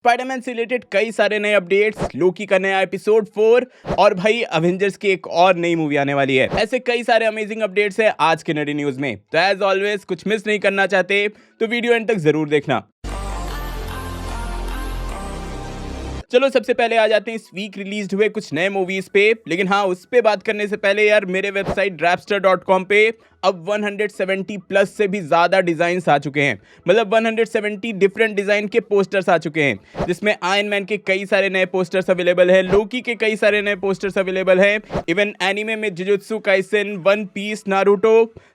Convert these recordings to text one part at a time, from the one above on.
Spiderman से related कई सारे नए अपडेट्स, लोकी का नया एपिसोड 4 और भाई अवेंजर्स की एक और नई मूवी आने वाली है। ऐसे कई सारे अमेजिंग अपडेट्स हैं आज के नडी न्यूज में। तो एज ऑलवेज कुछ मिस नहीं करना चाहते तो वीडियो एंड तक जरूर देखना। चलो सबसे पहले आ जाते हैं इस वीक रिलीज हुए कुछ नए मूवीज पे। लेकिन हाँ, उस पे बात करने से पहले यार मेरे वेबसाइट drapster.com पे अब 170 प्लस से भी ज्यादा डिजाइन आ चुके हैं। मतलब 170 डिफरेंट डिजाइन के पोस्टर्स आ चुके हैं, जिसमें आयरन मैन के कई सारे नए पोस्टर्स अवेलेबल है, लोकी के कई सारे नए पोस्टर्स अवेलेबल है, इवन एनिमे में Jujutsu Kaisen, one piece, Naruto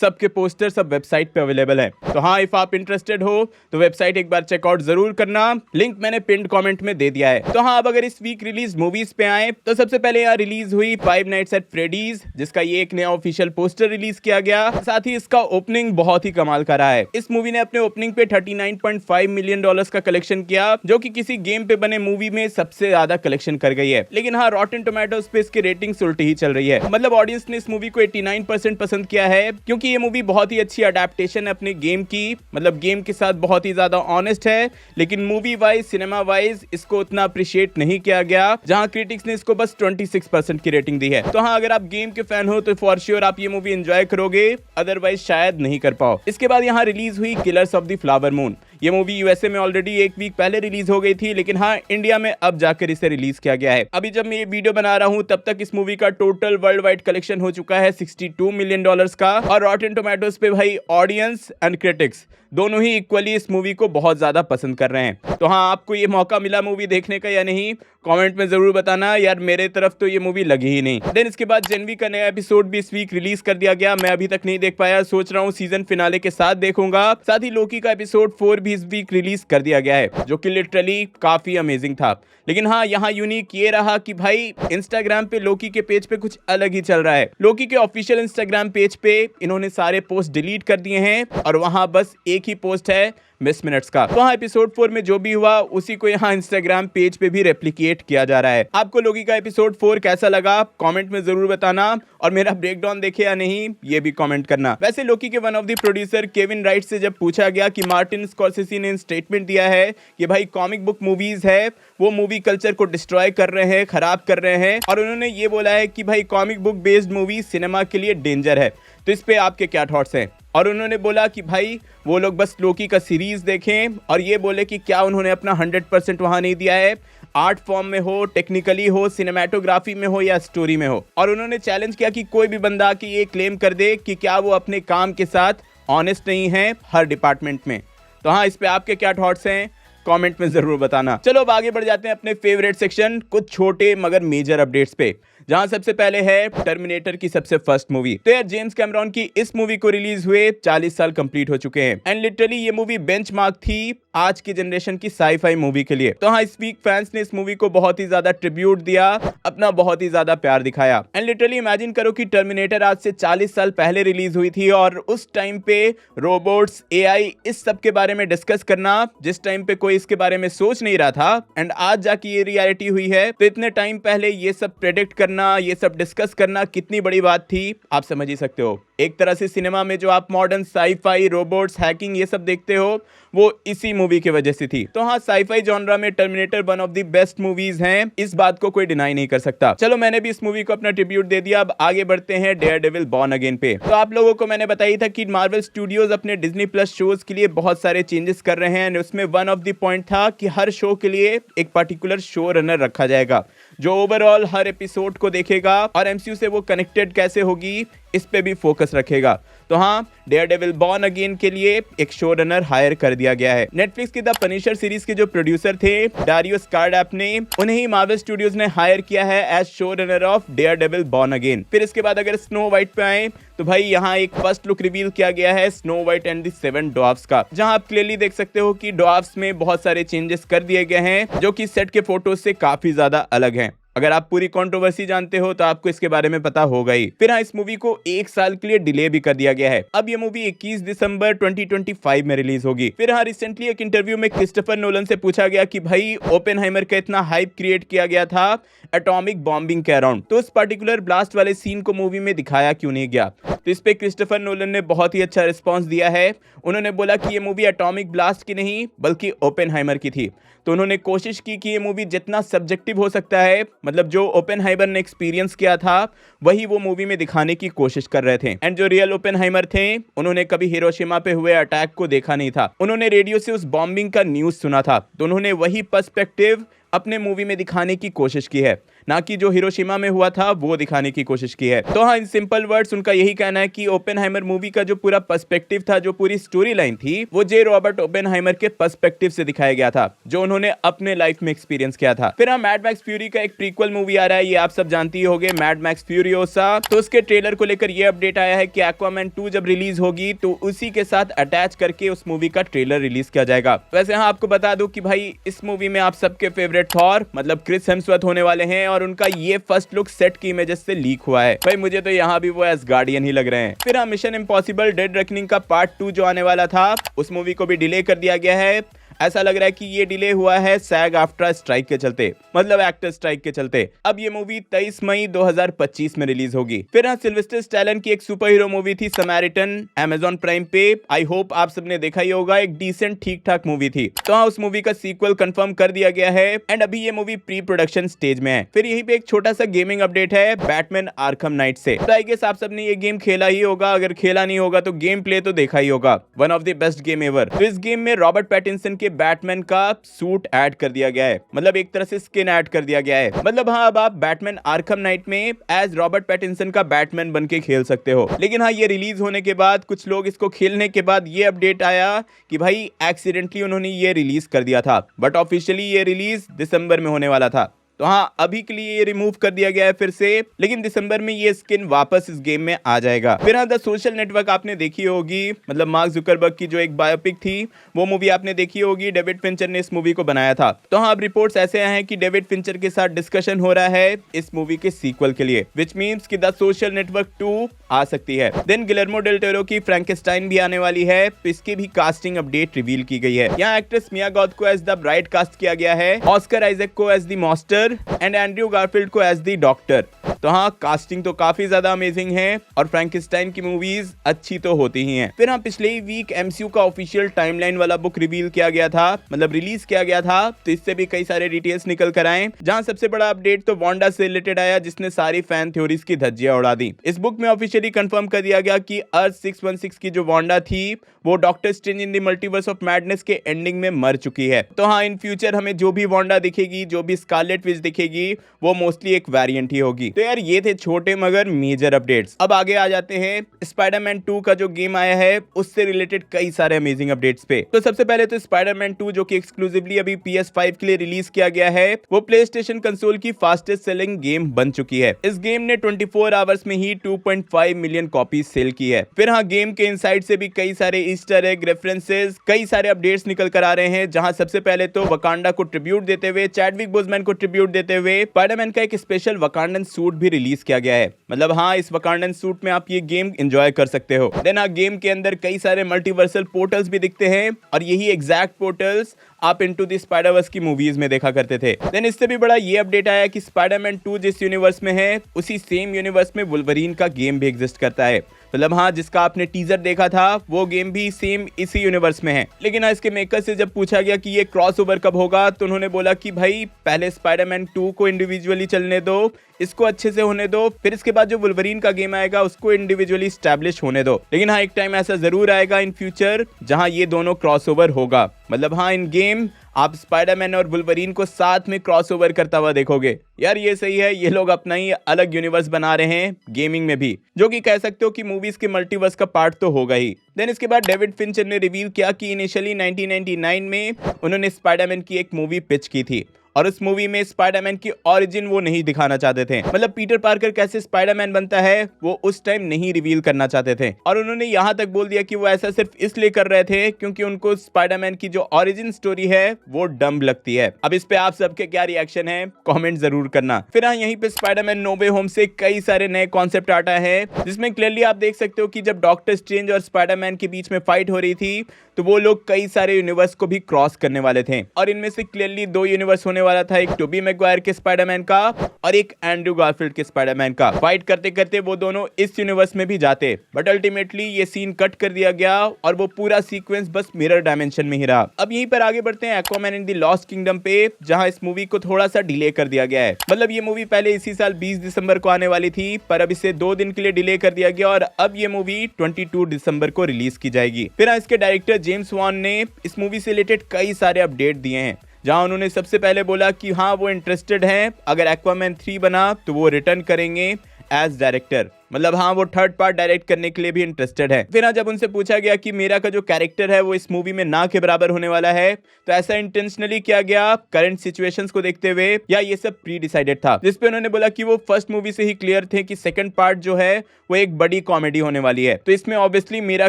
सबके पोस्टर सब वेबसाइट पे अवेलेबल है। तो हाँ, इफ आप इंटरेस्टेड हो तो वेबसाइट एक बार चेकआउट जरूर करना, लिंक मैंने पिन्ड कमेंट में दे दिया है। तो हाँ, अब अगर इस वीक रिलीज मूवीज पे आए तो सबसे पहले यहाँ रिलीज हुई फाइव नाइट्स एट फ्रेडीज, जिसका ये एक नया ऑफिशियल पोस्टर रिलीज किया गया। साथ ही इसका ओपनिंग बहुत ही कमाल का रहा है। इस मूवी ने अपने ओपनिंग पे $39.5 मिलियन का कलेक्शन किया, जो कि किसी गेम पे बने मूवी में सबसे ज्यादा कलेक्शन कर गई है। लेकिन हाँ, रॉटेन टोमेटोज पे इसकी रेटिंग्स उल्टी ही चल रही है। मतलब ऑडियंस ने इस मूवी को 89% पसंद किया है, क्योंकि ये मूवी बहुत ही अच्छी अडेप्टेशन है अपने गेम की। मतलब गेम के साथ बहुत ही ज्यादा ऑनेस्ट है, लेकिन मूवी वाइज, सिनेमा वाइज इसको उतना अप्रिशिएट नहीं किया गया, जहां क्रिटिक्स ने इसको बस 26% की रेटिंग दी है। तो हाँ, अगर आप गेम के फैन हो तो फॉर श्योर आप ये मूवी एंजॉय करोगे, अदरवाइज शायद नहीं कर पाओ। इसके बाद यहाँ रिलीज हुई killers of the flower moon. ये मूवी यूएसए में ऑलरेडी एक वीक पहले रिलीज हो गई थी, लेकिन हाँ, इंडिया में अब जाकर इसे रिलीज किया गया है। अभी जब मैं ये वीडियो बना रहा हूँ तब तक इस मूवी का टोटल वर्ल्ड वाइड कलेक्शन हो चुका है $62 मिलियन का। और रॉटेन टोमेटोज पे भाई ऑडियंस एंड क्रिटिक्स दोनों ही इक्वली इस मूवी को बहुत ज्यादा पसंद कर रहे हैं। तो हाँ, आपको ये मौका मिला मूवी देखने का या नहीं, कमेंट में जरूर बताना यार। मेरे तरफ तो ये मूवी लगी ही नहीं। देन इसके बाद जेनवी का नया एपिसोड भी इस वीक रिलीज कर दिया गया। मैं अभी तक नहीं देख पाया, सोच रहा हूँ सीजन फिनाले के साथ देखूंगा। साथ ही लोकी का एपिसोड 4 भी इस वीक रिलीज कर दिया गया है, जो कि लिटरली काफी अमेजिंग था। लेकिन हाँ, यहाँ यूनिक ये रहा कि भाई इंस्टाग्राम पे लोकी के पेज पे कुछ अलग ही चल रहा है। लोकी के ऑफिशियल इंस्टाग्राम पेज पे इन्होंने सारे पोस्ट डिलीट कर दिए हैं और वहां बस एक ही पोस्ट है मिस मिनट्स का। तो हाँ, एपिसोड 4 में जो भी हुआ उसी को यहाँ इंस्टाग्राम पेज पे भी रेप्लिकेट किया जा रहा है। आपको लोकी का एपिसोड 4 कैसा लगा कमेंट में जरूर बताना, और मेरा ब्रेकडाउन देखे या नहीं ये भी कमेंट करना। वैसे लोकी के one of the producer Kevin right से जब पूछा गया कि मार्टिन स्कॉर्सेसी ने स्टेटमेंट दिया है कि भाई कॉमिक बुक मूवीज है वो मूवी कल्चर को डिस्ट्रॉय कर रहे हैं, खराब कर रहे हैं, और उन्होंने ये बोला है कि भाई comic book based movie cinema के लिए डेंजर है। तो इस पे आपके क्या थॉट्स हैं? और उन्होंने बोला कि भाई वो लोग बस लोकी का सीरीज देखें, और ये बोले कि क्या उन्होंने अपना 100% वहां नहीं दिया है, आर्ट फॉर्म में हो, टेक्निकली हो, सिनेमेटोग्राफी में हो या स्टोरी में हो। और उन्होंने चैलेंज किया कि कोई भी बंदा कि ये क्लेम कर दे कि क्या वो अपने काम के साथ ऑनेस्ट नहीं है हर डिपार्टमेंट में। तो हाँ, इस पे आपके क्या थॉट्स हैं कमेंट में जरूर बताना। चलो अब आगे बढ़ जाते हैं अपने फेवरेट सेक्शन, कुछ छोटे मगर मेजर अपडेट्स पे, जहां सबसे पहले है टर्मिनेटर की सबसे फर्स्ट मूवी। तो यार जेम्स कैमरॉन की इस मूवी को रिलीज हुए 40 साल कंप्लीट हो चुके हैं, एंड लिटरली ये मूवी बेंचमार्क थी आज की जनरेशन की साई-फाई मूवी के लिए। तो हाँ, इस वीक फैंस ने इस मूवी को बहुत ही ज्यादा ट्रिब्यूट दिया, अपना बहुत ही ज्यादा प्यार दिखाया। एंड लिटरली इमेजिन करो कि टर्मिनेटर आज से 40 साल पहले रिलीज हुई थी, और उस टाइम पे रोबोट्स, एआई, इस सब के बारे में डिस्कस करना, जिस टाइम पे कोई इसके बारे में सोच नहीं रहा था, एंड आज जाके ये रियलिटी हुई है। तो इतने टाइम पहले ये सब प्रेडिक्ट करना, ये सब डिस्कस करना कितनी बड़ी बात थी, आप समझ ही सकते हो। एक तरह से सिनेमा में जो आप मॉडर्न साई-फाई, रोबोट्स, हैकिंग ये सब देखते हो वो इसी मूवी की वजह से थी। तो हाँ, साई-फाई जॉनरा में terminator one of the best movies हैं, इस बात को कोई डिनाई नहीं कर सकता। चलो, मैंने भी इस मूवी को अपना ट्रिब्यूट दे दिया। अब आगे बढ़ते हैं डेयरडेविल बॉर्न अगेन पे। तो आप लोगों को मैंने बताया था कि मार्वल स्टूडियोज अपने डिज्नी प्लस शोज के लिए बहुत सारे चेंजेस कर रहे हैं, उसमें वन ऑफ द पॉइंट था कि हर शो के लिए एक पर्टिकुलर शो रनर रखा जाएगा, जो ओवरऑल हर एपिसोड को देखेगा और एमसीयू से वो कनेक्टेड कैसे होगी इस पे भी फोकस रखेगा। तो हाँ, डेयरडेविल बॉर्न अगेन के लिए एक शो रनर हायर कर दिया गया है। नेटफ्लिक्स की द पनिशर सीरीज के जो प्रोड्यूसर थे डारियो स्कारडैप ने, उन्हें ही मार्वल स्टूडियोज ने हायर किया है as show runner of Daredevil Born Again. फिर इसके बाद अगर स्नो वाइट पे आए तो भाई यहाँ एक फर्स्ट लुक रिवील किया गया है snow white and the 7 dwarfs का, जहां आप क्लियरली देख सकते हो कि ड्वार्फ्स में बहुत सारे चेंजेस कर दिए गए हैं, जो कि सेट के फोटोज से काफी ज्यादा अलग हैं। अगर आप पूरी कंट्रोवर्सी जानते हो तो आपको इसके बारे में पता होगा ही। फिर हाँ, इस मूवी को 1 साल के लिए डिले भी कर दिया गया है। अब ये मूवी 21 दिसंबर 2025 में रिलीज होगी। फिर हाँ, रिसेंटली एक इंटरव्यू में क्रिस्टोफर नोलन से पूछा गया कि भाई ओपेनहाइमर का इतना हाइप क्रिएट किया गया था एटॉमिक बॉम्बिंग के अराउंड, तो उस पर्टिकुलर ब्लास्ट वाले सीन को मूवी में दिखाया क्यों नहीं गया? तो इस पे क्रिस्टोफर नोलन ने बहुत ही अच्छा रिस्पॉन्स दिया है। उन्होंने बोला कि ये मूवी एटॉमिक ब्लास्ट की नहीं बल्कि ओपेनहाइमर की थी। तो उन्होंने कोशिश की कि ये मूवी जितना सब्जेक्टिव हो सकता है, मतलब जो ओपेनहाइमर ने एक्सपीरियंस किया था वही वो मूवी में दिखाने की कोशिश कर रहे थे। एंड जो रियल ओपेनहाइमर थे उन्होंने कभी हिरोशिमा पे हुए अटैक को देखा नहीं था, उन्होंने रेडियो से उस बॉम्बिंग का न्यूज सुना था, तो उन्होंने वही पर्सपेक्टिव अपने मूवी में दिखाने की कोशिश की है, ना कि जो हिरोशिमा में हुआ था वो दिखाने की कोशिश की है। तो हाँ, इन सिंपल वर्ड्स उनका यही कहना है कि ओपेनहाइमर मूवी का जो पूरा पर्सपेक्टिव था, जो पूरी स्टोरी लाइन थी, वो जे रॉबर्ट ओपेनहाइमर के पर्सपेक्टिव से दिखाया गया था, जो उन्होंने अपने लाइफ में एक्सपीरियंस किया था। फिर हाँ, मैड मैक्स फ्यूरी का एक प्रीक्वल मूवी आ रहा है, ये आप सब जानती होंगे, मैड मैक्स फ्यूरियोसा। तो उसके ट्रेलर को लेकर ये अपडेट आया है कि एक्वामैन 2 जब रिलीज होगी तो उसी के साथ अटैच करके उस मूवी का ट्रेलर रिलीज किया जाएगा। वैसे हाँ, आपको बता दूं कि भाई इस मूवी में आप सबके फेवरेट थॉर मतलब क्रिस हेम्सवर्थ होने वाले हैं और उनका ये फर्स्ट लुक सेट की इमेजेस से लीक हुआ है। भाई मुझे तो यहाँ भी वो एसगार्डियन ही लग रहे हैं। फिर मिशन इम्पॉसिबल डेड रेकनिंग का पार्ट 2 जो आने वाला था उस मूवी को भी डिले कर दिया गया है। ऐसा लग रहा है कि ये डिले हुआ है सैग आफ्ट्रा स्ट्राइक के चलते, मतलब एक्टर स्ट्राइक के चलते। अब ये मूवी 23 मई 2025 में रिलीज होगी। फिर हाँ, सिल्वेस्टर स्टैलोन की एक सुपर हीरो मूवी थी समैरिटन, अमेज़न प्राइम पे। आई होप आप सबने देखा ही होगा, एक डिसेंट ठीक ठाक मूवी थी। तो हाँ, उस मूवी का सीक्वल कंफर्म कर दिया गया है एंड अभी ये मूवी प्री प्रोडक्शन स्टेज में है। फिर यहीं पे एक छोटा सा गेमिंग अपडेट है बैटमैन आर्खम नाइट से। तो आई गेस आप सबने ये गेम खेला ही होगा, अगर खेला नहीं होगा तो गेम प्ले तो देखा ही होगा, one of the best game ever. तो इस गेम में रॉबर्ट पैटिंसन के बैटमैन का सूट ऐड कर दिया गया है, मतलब एक तरह से स्किन ऐड कर दिया गया है। मतलब हाँ, अब आप बैटमैन आर्खम नाइट में एज रॉबर्ट पैटिंसन का बैटमैन बन के खेल सकते हो। लेकिन हाँ, ये रिलीज होने के बाद कुछ लोग इसको खेलने के बाद ये अपडेट आया कि भाई एक्सीडेंटली उन्होंने ये रिलीज कर दिया था, बट ऑफिशियली ये रिलीज दिसंबर में होने वाला था। तो हाँ, अभी के लिए ये रिमूव कर दिया गया है फिर से, लेकिन दिसंबर में ये स्किन वापस इस गेम में आ जाएगा। फिर हाँ, द सोशल नेटवर्क आपने देखी होगी, मतलब मार्क जुकरबर्ग की जो एक बायोपिक थी वो मूवी आपने देखी होगी। डेविड फिंचर ने इस मूवी को बनाया था। तो हाँ, अब रिपोर्ट्स ऐसे आए हैं कि डेविड फिंचर के साथ डिस्कशन हो रहा है इस मूवी के सीक्वल के लिए, विच मीन्स कि द सोशल नेटवर्क 2 आ सकती है। देन गिलर्मो डेल टोरो की फ्रैंकेस्टाइन भी आने वाली है, तो इसकी भी कास्टिंग अपडेट रिवील की गई है। यहाँ एक्ट्रेस मिया गॉथ को एज द ब्राइड कास्ट किया गया है, ऑस्कर आइजैक को as the monster and Andrew Garfield को एज द डॉक्टर। तो हाँ, कास्टिंग तो काफी ज्यादा अमेजिंग है और फ्रैंकेस्टाइन की मूवीज अच्छी तो होती ही हैं। फिर हाँ, पिछले ही वीक एमसीयू का ऑफिशियल टाइमलाइन वाला बुक रिवील किया गया था, मतलब रिलीज किया गया था, तो इससे भी कई सारे डिटेल्स निकल कर आए। जहां सबसे बड़ा अपडेट तो वांडा से रिलेटेड आया, जिसने सारी फैन थ्योरीज की धज्जियां उड़ा दी। इस बुक में ऑफिशियली कंफर्म कर दिया गया कि अर्थ 616 की जो वांडा थी वो doctor strange in the multiverse of madness के एंडिंग में मर चुकी है। तो हाँ, इन फ्यूचर हमें जो भी वांडा दिखेगी, जो भी स्कारलेट विच दिखेगी, वो मोस्टली एक वेरिएंट ही होगी। तो यार, ये थे छोटे मगर मेजर अपडेट्स। अब आगे आ जाते हैं स्पाइडरमैन 2 का जो गेम आया है उससे रिलेटेड कई सारे अमेजिंग अपडेट्स पे। तो सबसे पहले तो स्पाइडरमैन 2 जो कि एक्सक्लूसिवली अभी PS5 के लिए रिलीज किया गया है, वो प्लेस्टेशन कंसोल की फास्टेस्ट सेलिंग गेम बन चुकी है। इस गेम ने 24 आवर्स में ही 2.5 मिलियन कॉपी सेल की है। फिर हाँ, गेम के इनसाइड से भी कई सारे ईस्टर एग रेफरेंसेस, कई सारे अपडेट्स निकल कर आ रहे हैं। जहां सबसे पहले तो वकांडा को ट्रिब्यूट देते हुए, चैडविक बोजमैन को ट्रिब्यूट देते हुए स्पाइडरमैन का एक स्पेशल वकांडन सूट भी रिलीज किया गया है। मतलब हाँ, इस वकांडन सूट में आप ये गेम एंजॉय कर सकते हो। देन हाँ, गेम के अंदर कई सारे मल्टीवर्सल पोर्टल्स भी दिखते हैं और यही एग्जैक्ट पोर्टल्स आप इनटू द स्पाइडरवर्स की मूवीज में देखा करते थे। देन इससे भी बड़ा ये अपडेट आया कि स्पाइडरमैन 2 जिस यूनिवर्स में है उसी सेम यूनिवर्स में वुल्वरीन का गेम भी एग्जिस्ट करता है। मतलब हाँ, जिसका आपने टीजर देखा था वो गेम भी सेम इसी यूनिवर्स में है। लेकिन हाँ, इसके मेकर से जब पूछा गया कि ये क्रॉसओवर कब होगा, तो उन्होंने बोला कि भाई पहले स्पाइडरमैन 2 को इंडिविजुअली चलने दो, इसको अच्छे से होने दो, फिर इसके बाद जो वुल्वरीन का गेम आएगा उसको इंडिविजुअली स्टैब्लिश होने दो। लेकिन हाँ, एक टाइम ऐसा जरूर आएगा इन फ्यूचर जहां ये दोनों क्रॉसओवर होगा। मतलब हाँ, इन गेम आप स्पाइडरमैन और वुल्वरीन को साथ में क्रॉसओवर करता हुआ देखोगे। यार ये सही है, ये लोग अपना ही अलग यूनिवर्स बना रहे हैं गेमिंग में भी, जो कि कह सकते हो कि मूवीज के मल्टीवर्स का पार्ट तो होगा ही। देन इसके बाद डेविड फिंचर ने रिवील किया कि इनिशियली 1999 में उन्होंने स्पाइडरमैन की एक मूवी पिच की थी और उस मूवी में स्पाइडरमैन की ओरिजिन वो नहीं दिखाना चाहते थे। मतलब पीटर पार्कर कैसे स्पाइडरमैन बनता है वो उस टाइम नहीं रिवील करना चाहते थे और उन्होंने यहां तक बोल दिया कि वो ऐसा सिर्फ इसलिए कर रहे थे क्योंकि उनको स्पाइडरमैन की जो ओरिजिन स्टोरी है वो डम्ब लगती है। अब इस पे आप सबके क्या रिएक्शन है, कमेंट जरूर करना। फिर हाँ, यहीं पे स्पाइडरमैन नो वे होम से कई सारे नए कॉन्सेप्ट आता है, जिसमें क्लियरली आप देख सकते हो कि जब डॉक्टर स्ट्रेंज और स्पाइडरमैन के बीच में फाइट हो रही थी तो वो लोग कई सारे यूनिवर्स को भी क्रॉस करने वाले थे और इनमें से क्लियरली 2 यूनिवर्स होने वाला था, एक टोबी मैगवायर के स्पाइडरमैन का और एक एंड्रू गारफील्ड के स्पाइडरमैन का। फाइट करते करते वो दोनों इस यूनिवर्स में भी जाते, बट अल्टीमेटली ये सीन कट कर दिया गया और वो पूरा सीक्वेंस बस मिरर डायमेंशन में ही रहा। अब यहीं पर आगे बढ़ते हैं Aquaman and the lost kingdom पे, जहां इस मूवी को थोड़ा सा डिले कर दिया गया है। मतलब ये मूवी पहले इसी साल 20 दिसंबर को आने वाली थी, पर अब इसे 2 दिन के लिए डिले कर दिया गया और अब ये मूवी 22 दिसंबर को रिलीज की जाएगी। फिर इसके डायरेक्टर जेम्स वॉन ने इस मूवी से रिलेटेड कई सारे अपडेट दिए हैं, जहां उन्होंने सबसे पहले बोला कि हाँ वो इंटरेस्टेड हैं, अगर एक्वामैन 3 बना तो वो रिटर्न करेंगे एज डायरेक्टर। मतलब हाँ वो थर्ड पार्ट डायरेक्ट करने के लिए भी इंटरेस्टेड है। फिर जब उनसे पूछा गया कि मेरा का जो कैरेक्टर है वो इस मूवी में ना के बराबर होने वाला है, तो ऐसा इंटेंशनली किया गया करंट सिचुएशंस को देखते हुए या ये सब प्री डिसाइडेड था, जिसपे उन्होंने बोला कि वो फर्स्ट मूवी से ही क्लियर थे कि सेकंड पार्ट जो है वो एक बड़ी कॉमेडी होने वाली है, तो इसमें ऑब्वियसली मेरा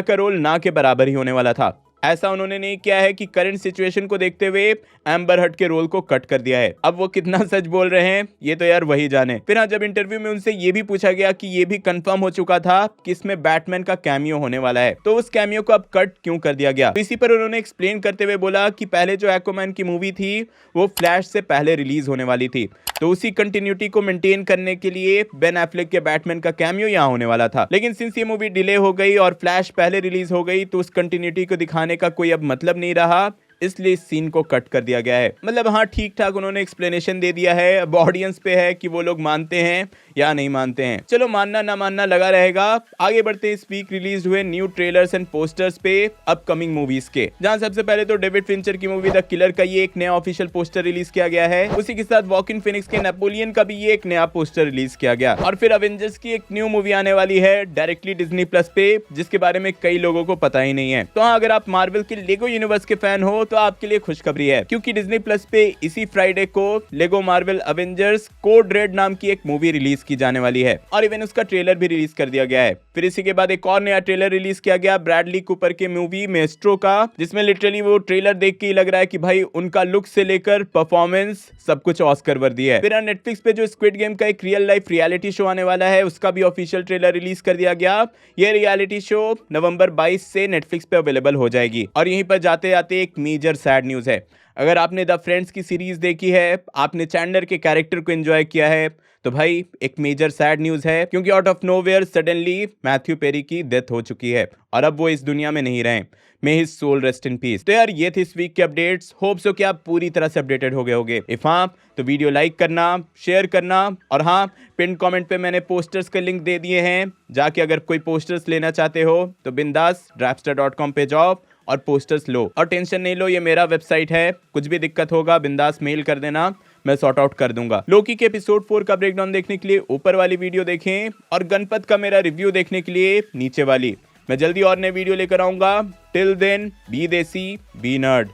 का रोल ना के बराबर ही होने वाला था। ऐसा उन्होंने नहीं किया है कि करंट सिचुएशन को देखते हुए एम्बर हर्ट के रोल को कट कर दिया है। अब वो कितना सच बोल रहे हैं ये तो यार वही जाने। फिर जब इंटरव्यू में उनसे ये भी पूछा गया कि ये भी कंफर्म हो चुका था कि इसमें बैटमैन का कैमियो होने वाला है, तो उस कैमियो को अब कट क्यों कर दिया गया, तो इसी पर उन्होंने एक्सप्लेन करते हुए बोला कि पहले जो एक्वामैन की मूवी थी वो फ्लैश से पहले रिलीज होने वाली थी, तो उसी कंटिन्यूटी को मेंटेन करने के लिए बेन एफ्लेक के बैटमैन का कैमियो यहाँ होने वाला था। लेकिन सिंस ये मूवी डिले हो गई और फ्लैश पहले रिलीज हो गई, तो उस कंटिन्यूटी को दिखाने का कोई अब मतलब नहीं रहा, इसलिए इस सीन को कट कर दिया गया है। मतलब हाँ ठीक ठाक उन्होंने एक्सप्लेनेशन दे दिया है, अब ऑडियंस पे है कि वो लोग मानते हैं या नहीं मानते हैं। चलो मानना ना मानना लगा रहेगा। आगे बढ़ते हैं इस वीक रिलीज हुए न्यू ट्रेलर्स एंड पोस्टर्स पे अपकमिंग मूवीज के, जहां सबसे पहले तो डेविड फिंचर की मूवी द किलर का ये एक नया ऑफिशियल पोस्टर रिलीज किया गया है। उसी के साथ वॉकिन फिनिक्स के नेपोलियन का भी ये एक नया पोस्टर रिलीज किया गया। और फिर अवेंजर्स की एक न्यू मूवी आने वाली है डायरेक्टली डिज्नी प्लस पे, जिसके बारे में कई लोगों को पता ही नहीं है। तो हाँ अगर आप मार्वल के लेगो यूनिवर्स के फैन हो तो आपके लिए खुशखबरी है, क्योंकि डिज्नी प्लस पे इसी फ्राइडे को लेगो मार्वल अवेंजर्स कोड रेड नाम की एक मूवी रिलीज की जाने वाली है और इवन उसका ट्रेलर भी रिलीज कर दिया गया है। फिर इसी के बाद एक और नया ट्रेलर रिलीज किया गया ब्रैडली कूपर के मूवी मेस्ट्रो का, जिसमें लिटरली वो ट्रेलर देख के ही लग रहा है कि भाई उनका लुक से लेकर परफॉर्मेंस सब कुछ ऑस्कर वर्दी है। फिर नेटफ्लिक्स पे जो स्क्विड गेम का एक रियल लाइफ रियलिटी शो आने वाला है, उसका भी ऑफिशियल ट्रेलर रिलीज कर दिया गया। ये रियलिटी शो नवंबर 22 से नेटफ्लिक्स पे अवेलेबल हो जाएगी। और यहीं पर जाते जाते एक मेजर सैड न्यूज है, अगर आपने द फ्रेंड्स की सीरीज देखी है, आपने चैंडलर के कैरेक्टर को एंजॉय किया है, तो भाई एक मेजर सैड न्यूज है, क्योंकि out of nowhere suddenly Matthew Perry की डेथ हो चुकी है और अब वो इस दुनिया में नहीं रहे। May his soul rest in peace. तो यार ये थे इस वीक के अपडेट्स। होप सो कि आप पूरी तरह से अपडेटेड हो गए होंगे। इफ हाँ तो वीडियो लाइक करना, शेयर करना और हाँ पिन कमेंट पे मैंने पोस्टर्स के लिंक दे दिए हैं, जाके अगर कोई पोस्टर्स लेना चाहते हो तो बिंदास drapster.com पे जाओ और पोस्टर्स लो। और टेंशन नहीं लो, ये मेरा वेबसाइट है, कुछ भी दिक्कत होगा बिंदास मेल कर देना, मैं सॉर्ट आउट कर दूंगा। लोकी के एपिसोड 4 का ब्रेकडाउन देखने के लिए ऊपर वाली वीडियो देखें और गणपत का मेरा रिव्यू देखने के लिए नीचे वाली। मैं जल्दी और नए वीडियो लेकर आऊंगा। टिल देन बी देसी बी नर्ड।